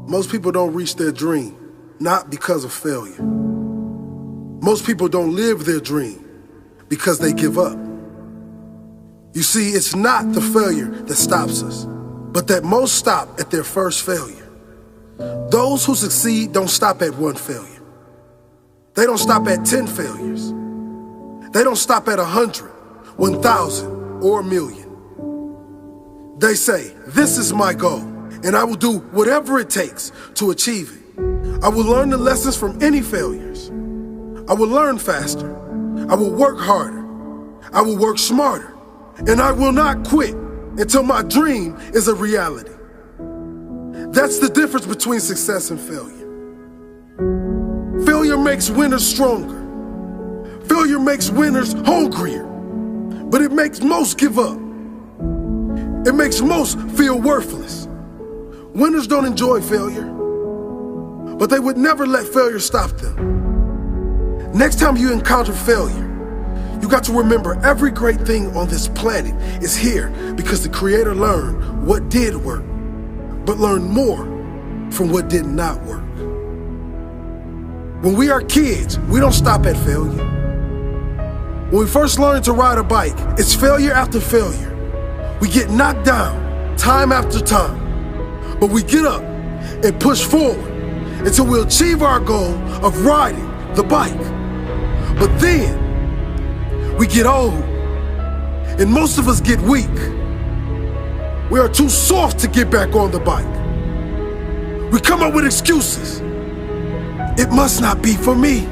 Most people don't reach their dream, not because of failure. Most people don't live their dream because they give up. You see, it's not the failure that stops us, but that most stop at their first failure. Those who succeed don't stop at one failure. They don't stop at 10 failures. They don't stop at 100, 1,000, or 1,000,000. They say, this is my goal, and I will do whatever it takes to achieve it. I will learn the lessons from any failures. I will learn faster. I will work harder. I will work smarter. And I will not quit until my dream is a reality. That's the difference between success and failure. Failure makes winners stronger. Failure makes winners hungrier. But it makes most give up. It makes most feel worthless. Winners don't enjoy failure, but they would never let failure stop them. Next time you encounter failure, you got to remember every great thing on this planet is here because the Creator learned what did work, but learned more from what did not work. When we are kids, we don't stop at failure. When we first learn to ride a bike, it's failure after failure. We get knocked down time after time, but we get up and push forward until we achieve our goal of riding the bike. But then we get old, and most of us get weak. We are too soft to get back on the bike. We come up with excuses. It must not be for me.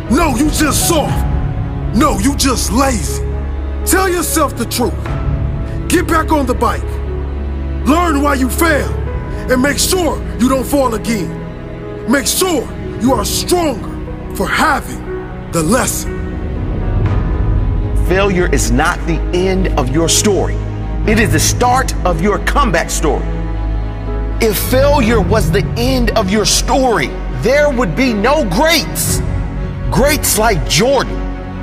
No, you just soft. No, you just lazy. Tell yourself the truth. Get back on the bike. Learn why you failed, and make sure you don't fall again. Make sure you are stronger for having the lesson. Failure is not the end of your story. It is the start of your comeback story. If failure was the end of your story, there would be no greats. Greats like Jordan,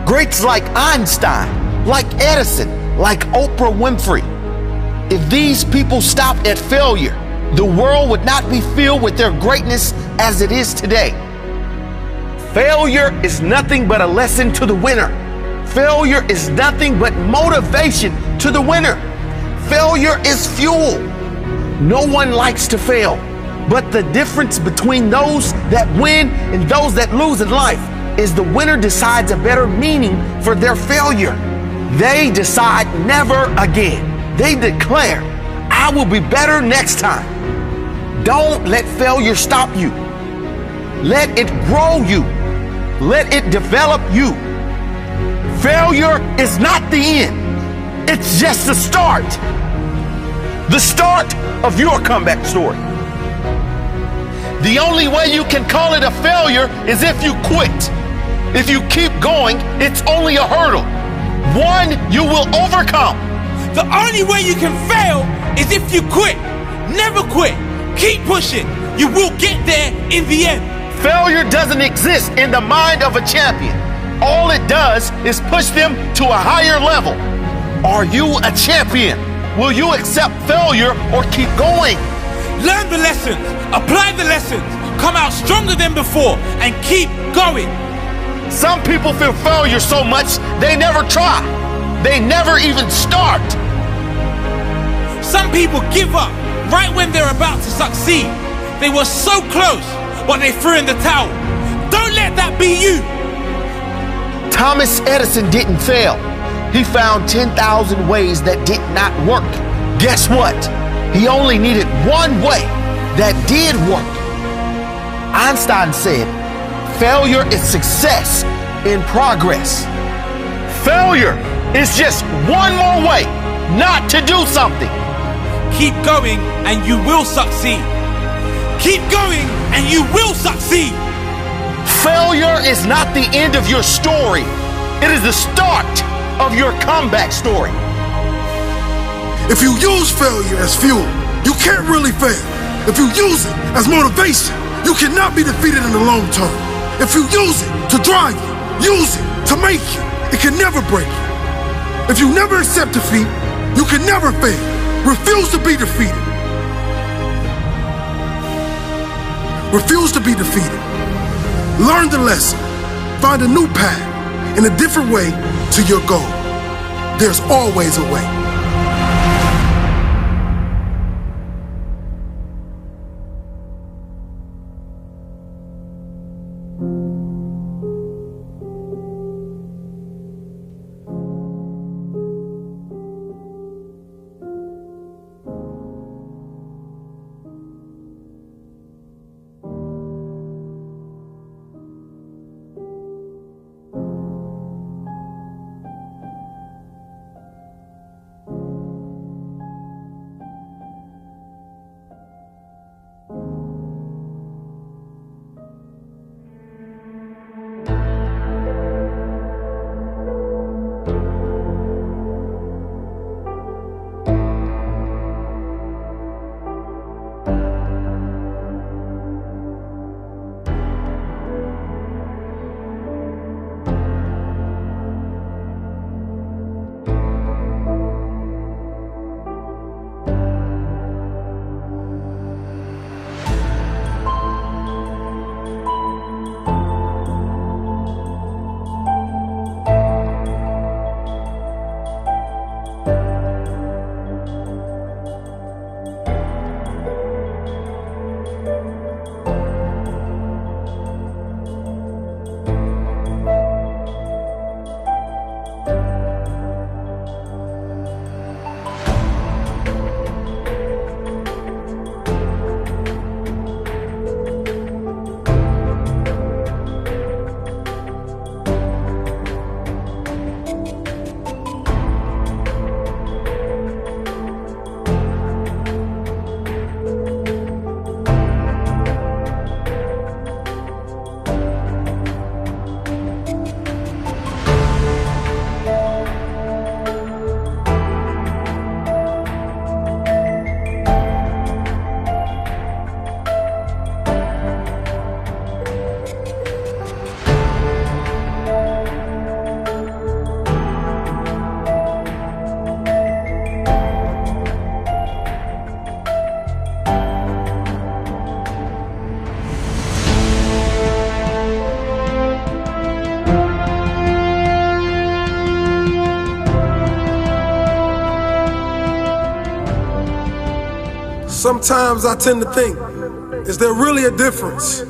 greats like Einstein, like Edison, like Oprah Winfrey. If these people stopped at failure, the world would not be filled with their greatness as it is today. Failure is nothing but a lesson to the winner. Failure is nothing but motivation to the winner. Failure is fuel. No one likes to fail, but the difference between those that win and those that lose in life is the winner decides a better meaning for their failure. They decide never again. They declare, I will be better next time. Don't let failure stop you. Let it grow you. Let it develop you. Failure is not the end. It's just the start. The start of your comeback story. The only way you can call it a failure is if you quit. If you keep going, it's only a hurdle. One you will overcome. The only way you can fail is if you quit. Never quit. Keep pushing. You will get there in the end. Failure doesn't exist in the mind of a champion. All it does is push them to a higher level. Are you a champion? Will you accept failure or keep going? Learn the lessons, apply the lessons, come out stronger than before, and keep going. Some people fear failure so much they never try. They never even start. Some people give up right when they're about to succeed. They were so close, but they threw in the towel. Don't let that be you. Thomas Edison didn't fail. He found 10,000 ways that did not work. Guess what? He only needed one way that did work. Einstein said, failure is success in progress. Failure is just one more way not to do something. Keep going and you will succeed. Keep going and you will succeed. Failure is not the end of your story. It is the start of your comeback story. If you use failure as fuel, you can't really fail. If you use it as motivation, you cannot be defeated in the long term. If you use it to drive you, use it to make you, it can never break you. If you never accept defeat, you can never fail. Refuse to be defeated. Refuse to be defeated. Learn the lesson. Find a new path and a different way to your goal. There's always a way. Sometimes I tend to think, is there really a difference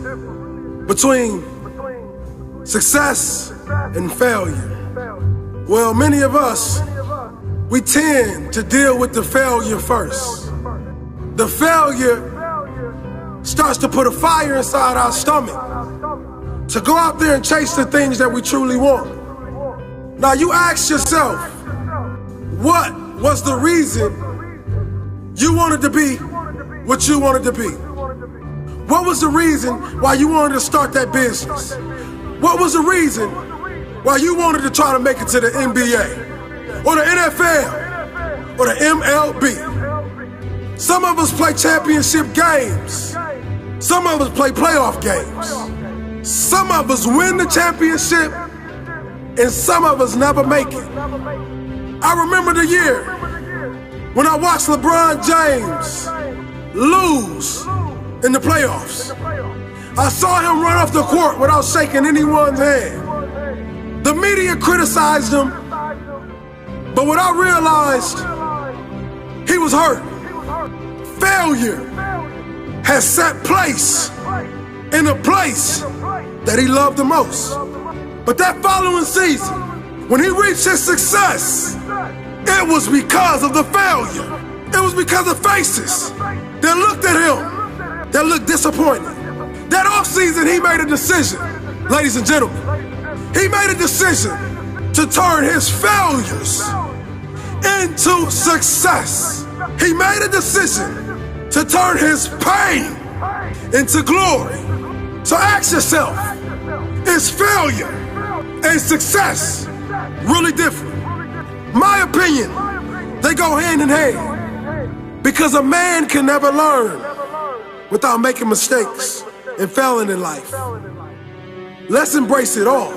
between success and failure? Well, many of us, we tend to deal with the failure first. The failure starts to put a fire inside our stomach to go out there and chase the things that we truly want. Now you ask yourself, what was the reason you wanted to be what you wanted to be? What was the reason why you wanted to start that business? What was the reason why you wanted to try to make it to the NBA or the NFL or the MLB? Some of us play championship games. Some of us play playoff games. Some of us win the championship and some of us never make it. I remember the year when I watched LeBron James lose in the playoffs. I saw him run off the court without shaking anyone's hand. The media criticized him, but what I realized, he was hurt. Failure has set place in a place that he loved the most. But that following season, when he reached his success, it was because of the failure. It was because of faces that looked at him, that looked disappointed. That offseason, he made a decision, ladies and gentlemen. He made a decision to turn his failures into success. He made a decision to turn his pain into glory. So ask yourself, is failure and success really different? My opinion, they go hand in hand. Because a man can never learn without making mistakes and failing in life. Let's embrace it all.